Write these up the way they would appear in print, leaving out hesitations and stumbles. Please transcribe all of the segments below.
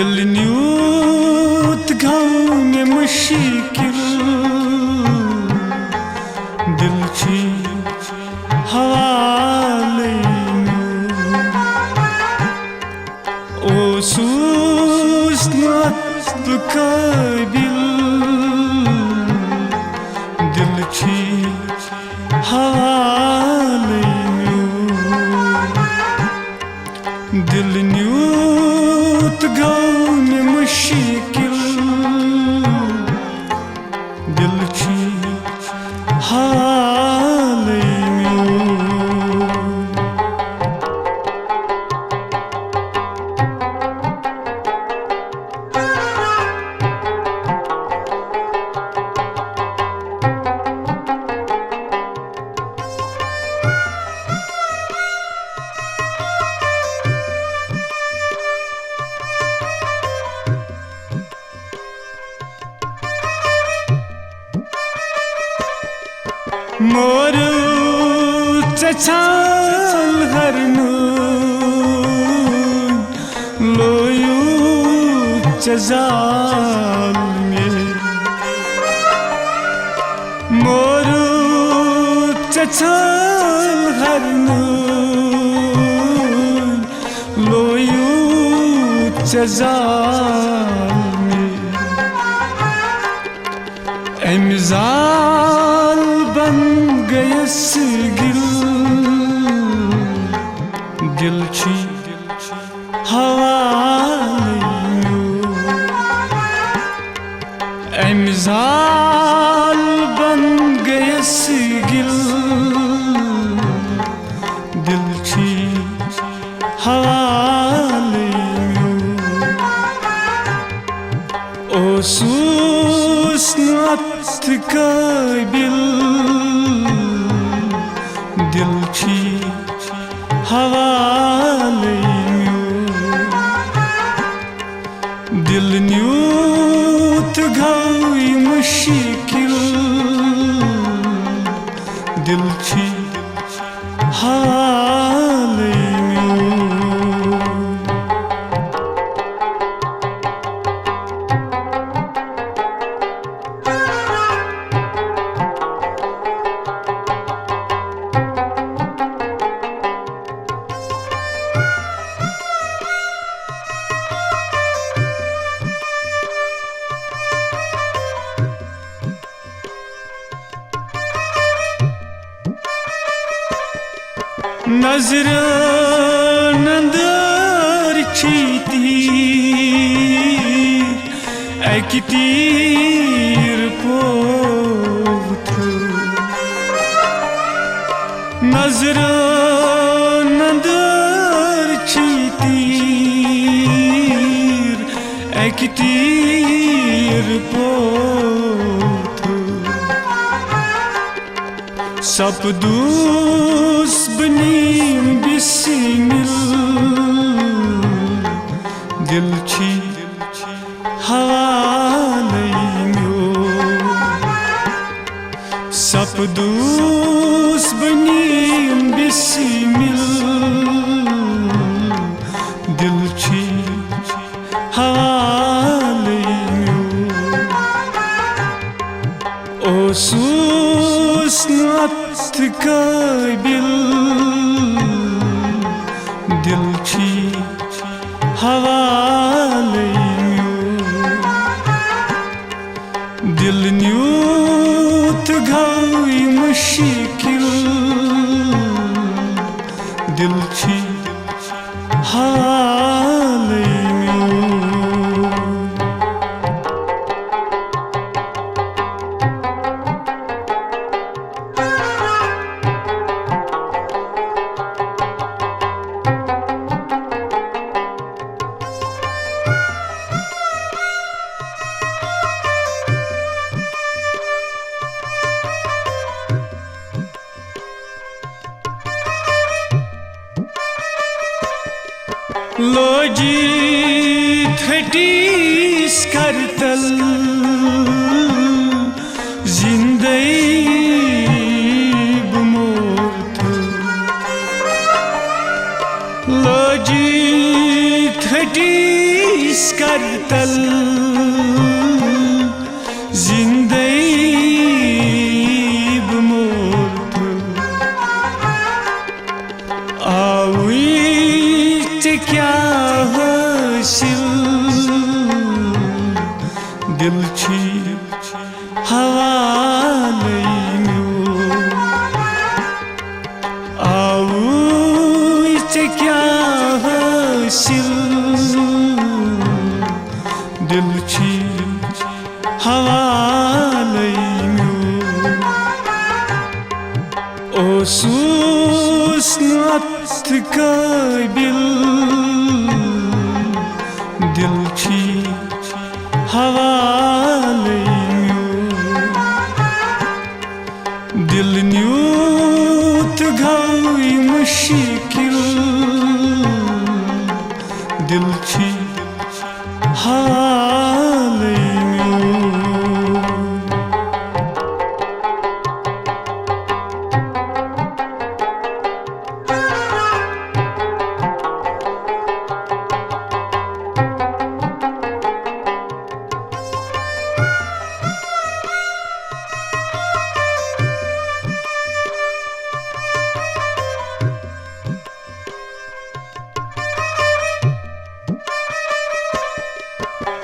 दिल न्यूत गाँव में मुश्किल दिल छी हवाले ओ सूस नत काबिल दिल छी हवाले दिल न्यूत गाँव में मुश्किल दिल छी हाले मोर चचाल हरनु लोयू चजाल में मोर चचाल हरनु लोयू चजाल में एमजाल बन गयस गिल दिल छी हवाले एमजाल बन गयस गिल दिल छी हवाले ओ सूस नत काबिल दिल छी हवाले दिल न्यूत गाँव मुश्किल दिल छी हाले नजर नंदर छीती एक तीर पोथ नजर नंदर छीती एक तीर पोथ सपदूस बनीम बिस्मिल दिल छी हाले सपदूस बनीम बिस्मिल दिल छी हाले ओ सूस नत काबिल दिल छी हवाले दिल न्यूत गाँव मुश्किल दिल छी हाले लोजी थटीस करतल जिंदई बमोर्थ लोजी थटीस कर जिंदगी बमोर आवी क्या हासिल दिल छी हवाले आवी क्या हासिल दिल छी हवाले ओसूस नत काबिल दिल छी हवाले दिल न्यूत गई मुश्किल दिल छी हवाले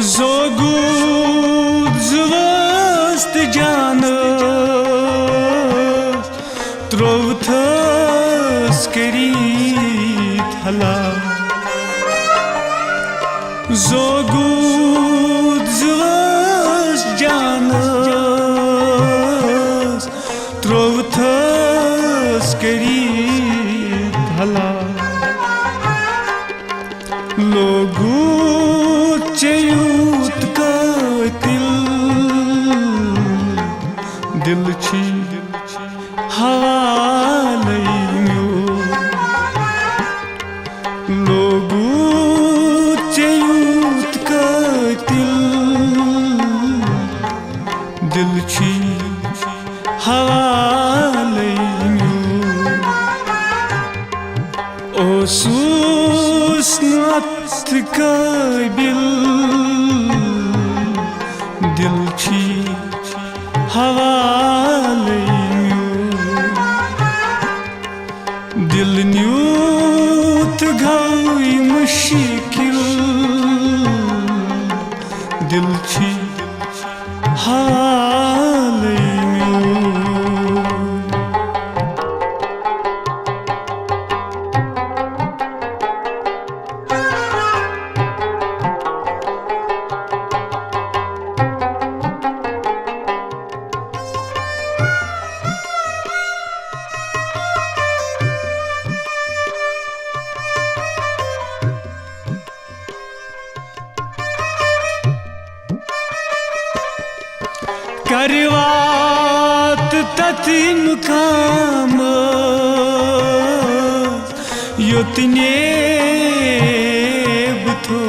Zogud zvast janas Trovtas kerit hala Zogud zvast janas Trovtas kerit hala Logu चयूत कातिल दिल छी हवाले लोगू चयूत कातिल दिल छी हवाले ओसूस नत काबिल दिल छी हवाले दिल न्यूत गई मुश्किल दिल छी हवाले करवात ततिम काम योतने बुथो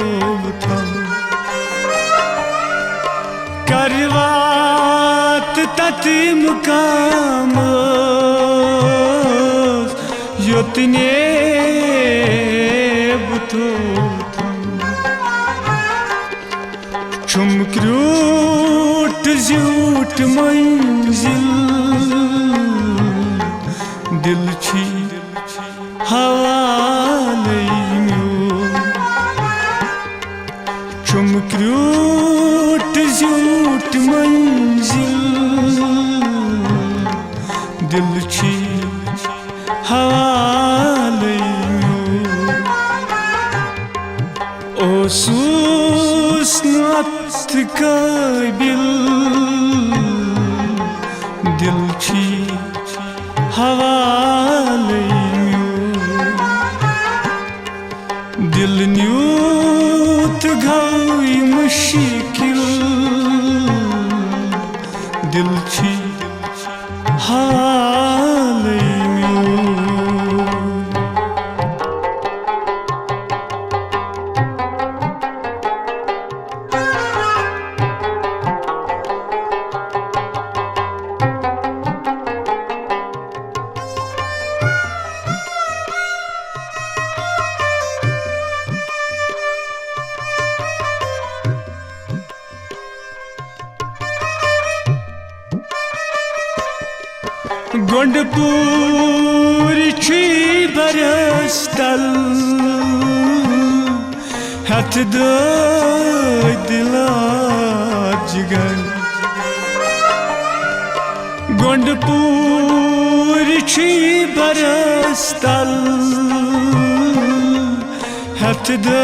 करवात ततिम काम योतने बुथो चुमक्रूट झूठ मंजिल दिल छी हवाले चुमक्रूट झूठ मंजिल दिल छी हवाले ओसूस नत काबिल दिल छी हवाले दिल न्यूत गई मुश्किल दिल छी हवाले गोंडपूर छी बरस तल हथ दो दिला जिगर गोंडपूर छी बरस तल हथ दो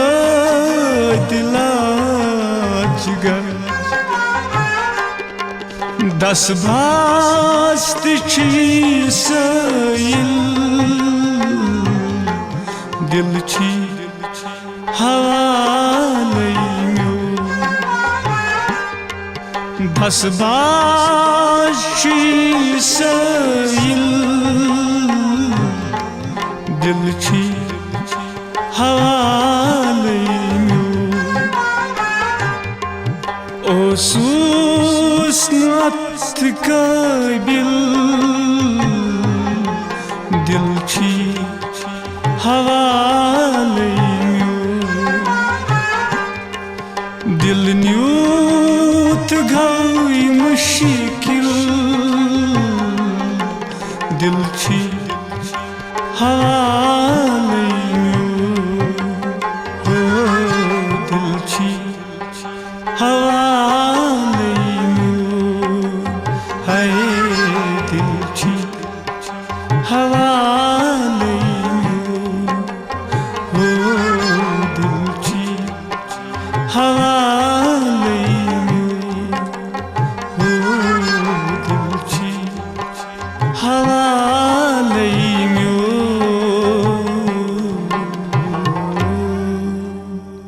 दिला जिगर दस भास्त छी सैल दिल छी हवाले म्यो दस भास्त छी सैल दिल छी हवाले म्यो ओ सूसनत काबिल दिल छी हवाले म्यो दिल न्यूत गई मुश्किल दिल छी हवाले